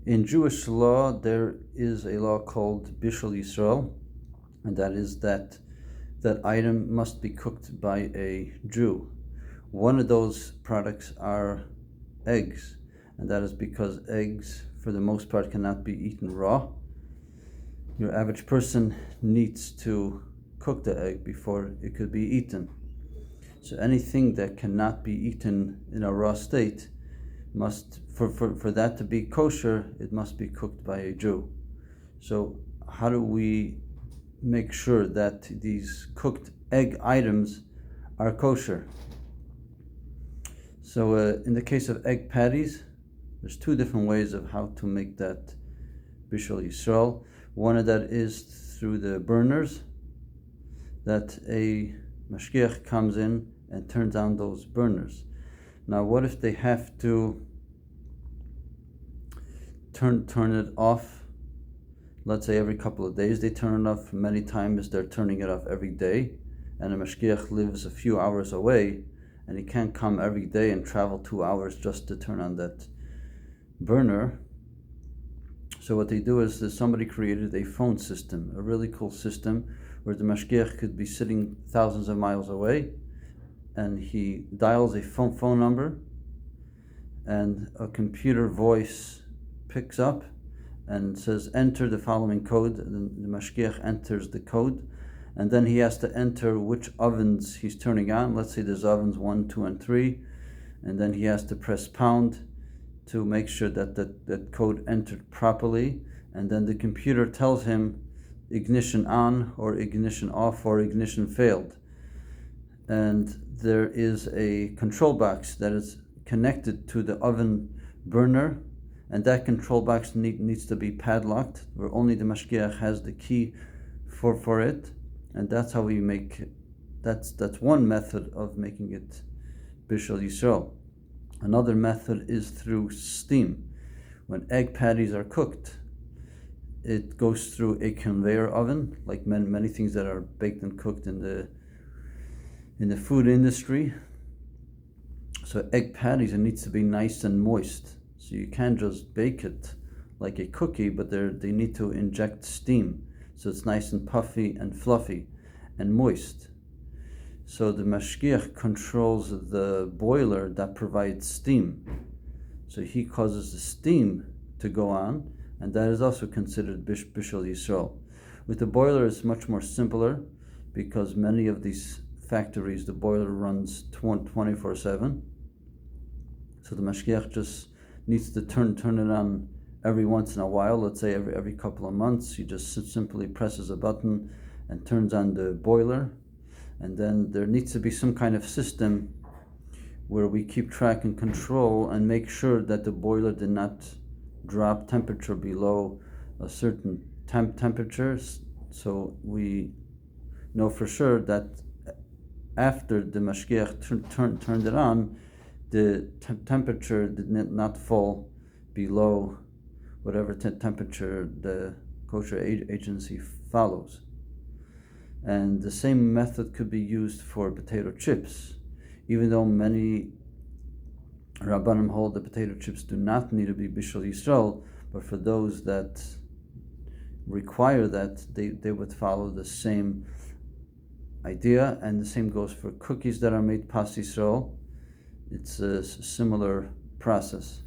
In Jewish law, there is a law called Bishul yisroel, and that is that item must be cooked by a Jew. One of those products are eggs, and that is because eggs, for the most part, cannot be eaten raw. Your average person needs to cook the egg before it could be eaten. So anything that cannot be eaten in a raw state must, for that to be kosher, it must be cooked by a Jew. So how do we make sure that these cooked egg items are kosher? So in the case of egg patties, there's two different ways of how to make that Bishul yisroel. One of that is through the burners, that a mashgiach comes in and turns on those burners. Now, what if they have to turn it off? Let's say every couple of days they turn it off. Many times they're turning it off every day, and a mashgiach lives a few hours away, and he can't come every day and travel 2 hours just to turn on that burner. So what they do is that somebody created a phone system, a really cool system, where the mashgiach could be sitting thousands of miles away, and he dials a phone number, and a computer voice picks up and says, enter the following code, and the mashgiach enters the code, and then he has to enter which ovens he's turning on. Let's say there's ovens 1, 2, and 3, and then he has to press pound to make sure that code entered properly, and then the computer tells him ignition on, or ignition off, or ignition failed. And there is a control box that is connected to the oven burner, and that control box needs to be padlocked, where only the mashgiach has the key for it, and that's how we make it. That's one method of making it Bishul yisroel. Another method is through steam. When egg patties are cooked, it goes through a conveyor oven, like many things that are baked and cooked in the food industry. So egg patties, it needs to be nice and moist. So you can't just bake it like a cookie, but they need to inject steam, so it's nice and puffy and fluffy and moist. So the mashgiach controls the boiler that provides steam. So he causes the steam to go on, and that is also considered Bishul yisroel. With the boiler, it's much more simpler, because many of these factories, the boiler runs 24/7. So the mashgiach just needs to turn it on every once in a while. Let's say every couple of months, he just simply presses a button and turns on the boiler. And then there needs to be some kind of system where we keep track and control and make sure that the boiler did not drop temperature below a certain temperature. So we know for sure that after the mashgiach turned it on, the temperature did not fall below whatever temperature the kosher agency follows. And the same method could be used for potato chips. Even though many Rabbanim hold that potato chips do not need to be Bishul yisroel, but for those that require that, they would follow the same idea, and the same goes for cookies that are made pas yisroel. It's a similar process.